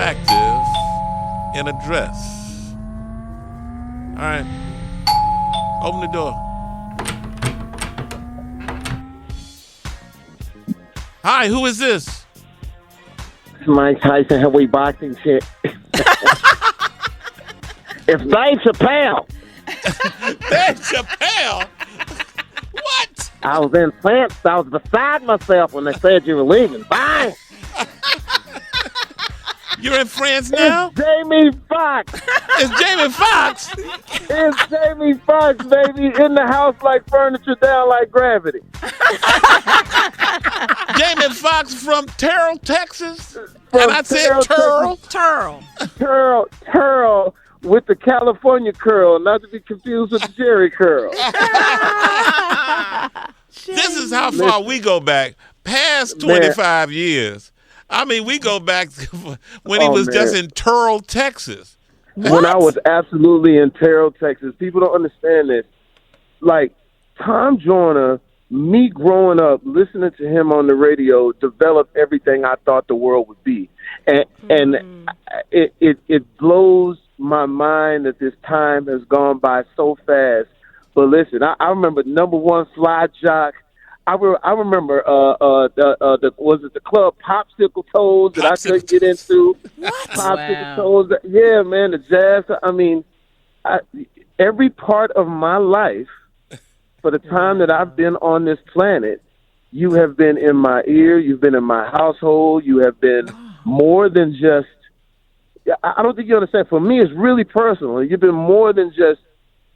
attractive in a dress. All right. Open the door. Hi, who is this? Mike Tyson heavyweight boxing shit. It's Dave Chappelle. Dave Chappelle? What? I was in France. I was beside myself when they said you were leaving. Bang! You're in France now? It's Jamie Foxx. It's Jamie Foxx. It's Jamie Foxx, baby. In the house like furniture, down like gravity. Jamie Foxx from Terrell, Texas? From And I said Terrell? Terrell with the California curl, not to be confused with the Jerry curl. This is how far we go back, past 25 years. I mean, we go back when he was just in Terrell, Texas. When I was absolutely in Terrell, Texas. People don't understand this. Like, Tom Joyner, me growing up, listening to him on the radio, developed everything I thought the world would be. And it blows my mind that this time has gone by so fast. But listen, I remember number one fly jock. I remember was it the club Popsicle Toes that I couldn't get into? What? Popsicle Toes. Yeah, man, the jazz. I mean, every part of my life, for the time that I've been on this planet, you have been in my ear. You've been in my household. You have been more than just. I don't think you understand. For me, it's really personal. You've been more than just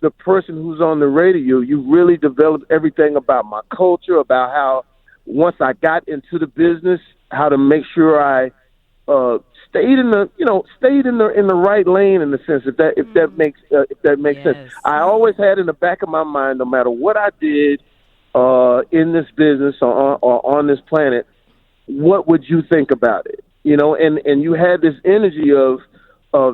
the person who's on the radio. You really developed everything about my culture, about how once I got into the business, how to make sure I stayed in the right lane, in the sense if that makes sense. I always had in the back of my mind, no matter what I did in this business or on this planet, what would you think about it? You know, and you had this energy of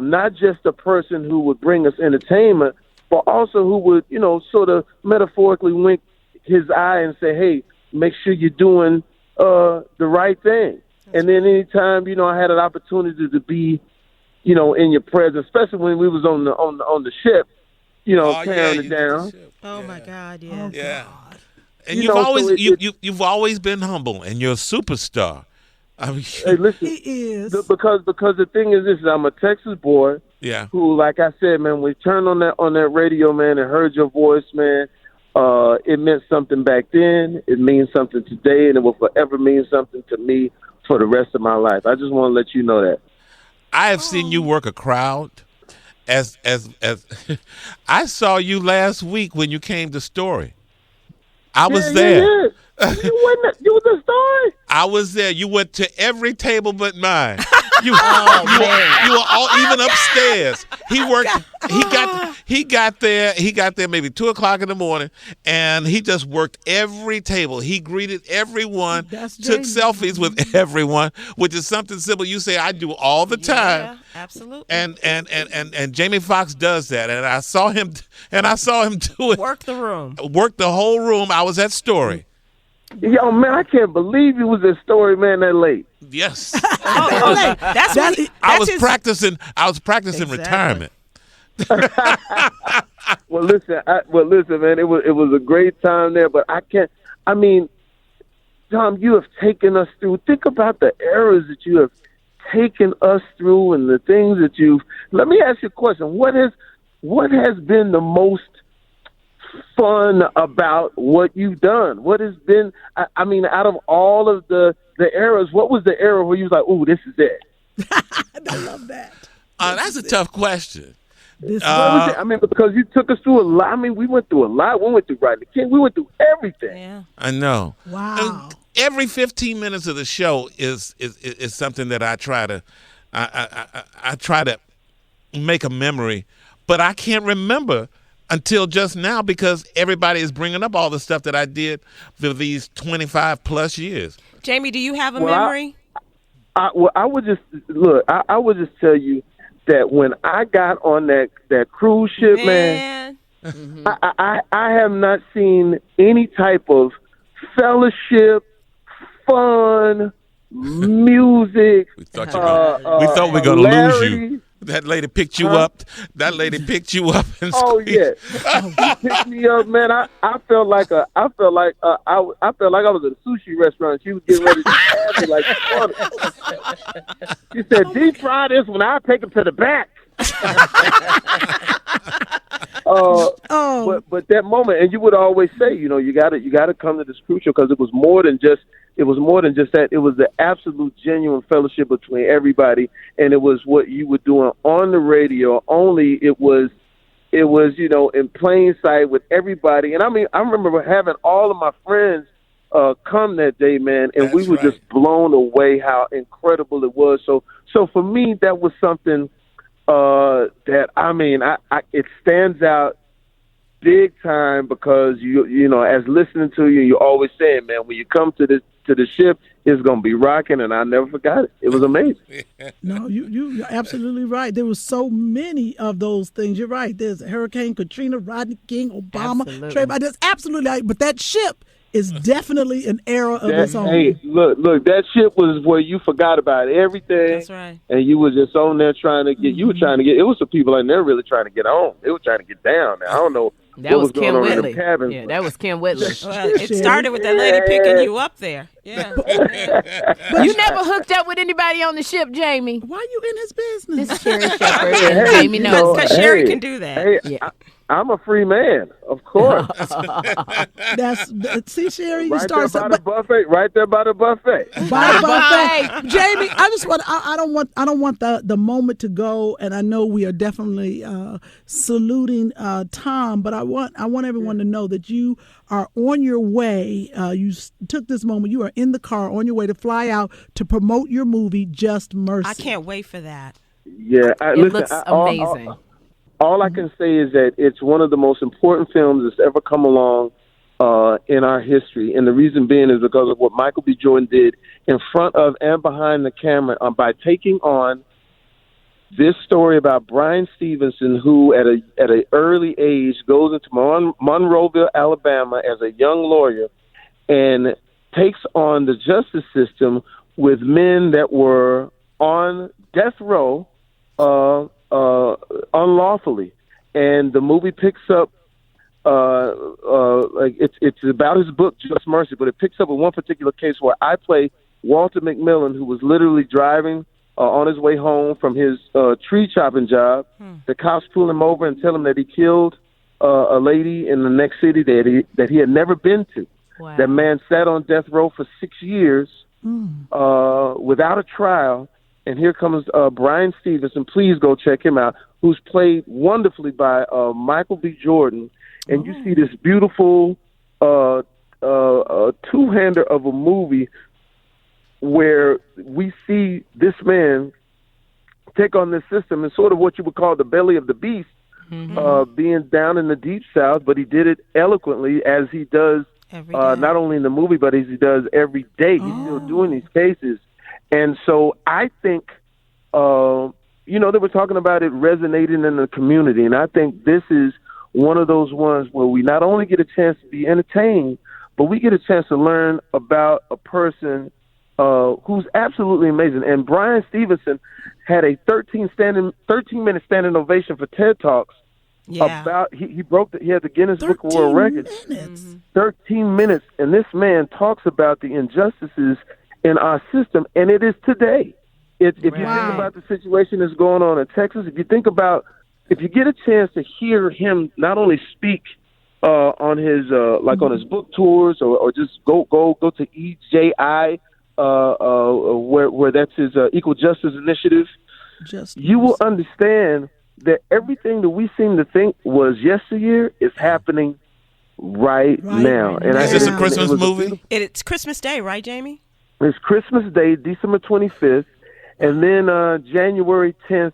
not just a person who would bring us entertainment, but also who would, you know, sort of metaphorically wink his eye and say, hey, make sure you're doing the right thing. And then anytime, you know, I had an opportunity to be, you know, in your presence, especially when we was on the ship, you know, tearing it down. Oh, my God, yes. Yeah. And you've always been humble, and you're a superstar. I mean, hey, listen, he is. Because the thing is this: I'm a Texas boy. Yeah. Who, like I said, man, we turned on that radio, man, and heard your voice, man. It meant something back then. It means something today, and it will forever mean something to me for the rest of my life. I just want to let you know that. I have seen you work a crowd. As I saw you last week when you came to Story. I was there. Yeah. You was the Story? I was there. You went to every table but mine. You were all even upstairs. He worked. He got there maybe 2:00 in the morning, and he just worked every table. He greeted everyone, took selfies with everyone, which is something simple. You say I do all the time. Yeah, absolutely. And Jamie Foxx does that, and I saw him do it. Work the room. Work the whole room. I was at Story. Yo, man, I can't believe you was at Story, man, that late. Yes. I was practicing retirement. Well, listen, man. It was a great time there, but I can't. I mean, Tom, you have taken us through. Think about the eras that you have taken us through, and the things that you've. Let me ask you a question. What has been the most fun about what you've done? What has been? I mean, out of all of the eras, what was the era where you was like, "Ooh, this is it"? I love that. That's a tough question. I mean, because you took us through a lot. I mean, we went through a lot. We went through Rodney the King. We went through everything. Yeah. I know. Wow. And every 15 minutes of the show is something that I try to I try to make a memory, but I can't remember until just now because everybody is bringing up all the stuff that I did for these 25 plus years. Jamie, do you have a memory? I would just look. I would just tell you that when I got on that cruise ship, man, Mm-hmm. I have not seen any type of fellowship, fun, music. We thought we were gonna lose you. That lady picked you up. That lady picked you up. And yeah, she picked me up, man. I felt like I felt like I was at a sushi restaurant. She was getting ready to have me like water. She said, "Deep fry this one. I'll take it to the back." But that moment, and you would always say, you gotta come to this cruise show, because it was more than just that. It was the absolute genuine fellowship between everybody, and it was what you were doing on the radio. Only it was in plain sight with everybody. And I mean, I remember having all of my friends come that day, man, and we were just blown away how incredible it was. So for me, that was something that it stands out big time, because you know, as listening to you, you're always saying, man, when you come to the ship, it's gonna be rocking, and I never forgot it. It was amazing. No, you're absolutely right. There was so many of those things. You're right. There's Hurricane Katrina, Rodney King, Obama, Trayvon. There's absolutely right. But that ship is definitely an era of its own. Hey, look, that ship was where you forgot about everything. That's right. And you were just on there trying to get. You were trying to get. It was some people in there really trying to get on. They were trying to get down. Now, I don't know. That was Kim Whitley. Yeah, that was Kim Whitley. Well, it started with that lady picking you up there. Yeah. You never hooked up with anybody on the ship, Jamie. Why are you in his business? This Sherry Shepherd and Jamie knows. Because Sherry can do that. Hey, yeah. I'm a free man, of course. See, Sherry, you right start there by the buffet. Right there by the buffet. By the buffet, Jamie. I just want. I don't want the moment to go, and I know we are definitely saluting Tom, but I want everyone to know that you are on your way. You took this moment. You are in the car on your way to fly out to promote your movie, Just Mercy. I can't wait for that. Yeah, it looks amazing. All I can say is that it's one of the most important films that's ever come along in our history. And the reason being is because of what Michael B. Jordan did in front of and behind the camera by taking on this story about Brian Stevenson, who at an early age goes into Monroeville, Alabama as a young lawyer and takes on the justice system with men that were on death row unlawfully. And the movie picks up it's about his book Just Mercy, but it picks up with one particular case where I play Walter McMillan, who was literally driving on his way home from his tree chopping job. The cops pull him over and tell him that he killed a lady in the next city that he had never been to. Wow. That man sat on death row for 6 years without a trial. And here comes Brian Stevenson. Please go check him out, who's played wonderfully by Michael B. Jordan. And you see this beautiful two-hander of a movie where we see this man take on this system and sort of what you would call the belly of the beast, being down in the deep south, but he did it eloquently, as he does not only in the movie, but as he does every day. He's still doing these cases. And so I think, they were talking about it resonating in the community. And I think this is one of those ones where we not only get a chance to be entertained, but we get a chance to learn about a person who's absolutely amazing. And Brian Stevenson had a 13-minute standing ovation for TED Talks. Yeah. He had the Guinness Book of World Records. 13 minutes. And this man talks about the injustices in our system, and it is today. If you think about the situation that's going on in Texas, if you get a chance to hear him not only speak on his on his book tours or just go to EJI where that's his Equal Justice Initiative, you will understand that everything that we seem to think was yesteryear is happening right now. And is this a Christmas movie? It's Christmas Day, right, Jamie? It's Christmas Day, December 25th, and then January 10th,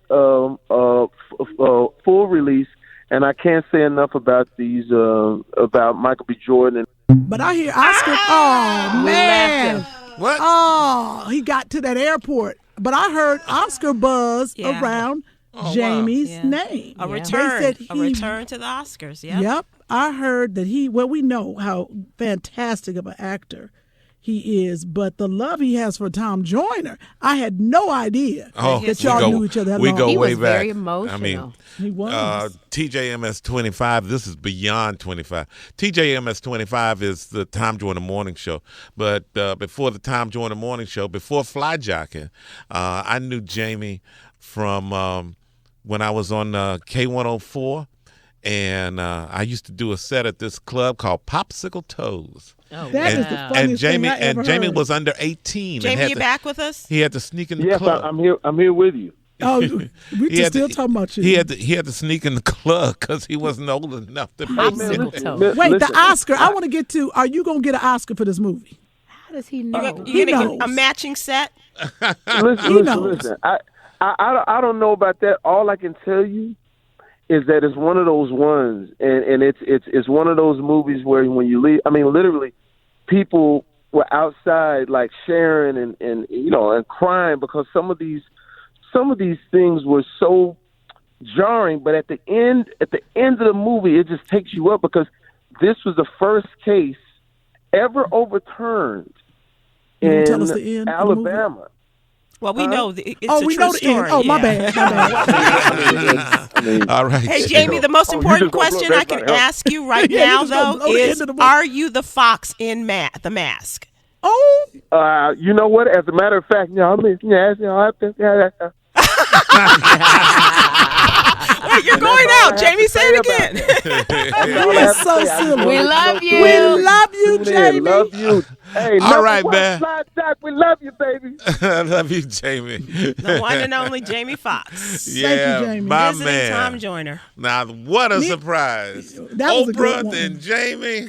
full release. And I can't say enough about these about Michael B. Jordan. But I hear Oscar. Oh man! What? Oh, he got to that airport. But I heard Oscar buzz around Jamie's name. A return to the Oscars. Yeah. Yep. I heard that we know how fantastic of an actor he is, but the love he has for Tom Joyner, I had no idea that y'all knew each other that long. He way was back. very emotional. I mean, he was. TJMS 25, this is beyond 25. TJMS 25 is the Tom Joyner Morning Show. But before the Tom Joyner Morning Show, before Fly Jocking, I knew Jamie from when I was on K104. And I used to do a set at this club called Popsicle Toes. Oh, that is the funniest thing I ever Jamie heard. was under 18. Jamie, you back with us? He had to sneak in the Yes, club. I'm here. I'm here with you. Oh, we just still talking about you. He had to sneak in the club because he wasn't old enough to. Popsicle listen, toe. Wait, listen. the Oscar. I want to get to. Are you gonna get an Oscar for this movie? How does he know? You're He going to knows. get a matching set? Listen. I don't know about that. All I can tell you is that it's one of those ones, and it's one of those movies where when you leave, I mean, literally, people were outside like sharing and you know and crying because some of these things were so jarring. But at the end of the movie, it just takes you up because this was the first case ever overturned You in gonna tell us the end of the movie? Alabama. Well, we know it's Oh, a we true know the story. end. Oh, my yeah. bad. I mean, All right. Hey, Jamie, the most you important just gonna blow question I can everybody up. ask you right Yeah, you now, just gonna though, blow the is end of the movie. are you the Fox in The Mask? Oh, you know what? As a matter of fact, Wait, you're going out, Jamie. Say it again. you are so silly. We love you. We love you, Jamie. Love you. Hey, All right, man. Fly Jack, we love you, baby. I love you, Jamie. The one and only Jamie Foxx. Yeah, Jamie. my Visiting man. Tom Joyner. Now, what a surprise. That was a good Oprah one. and Jamie.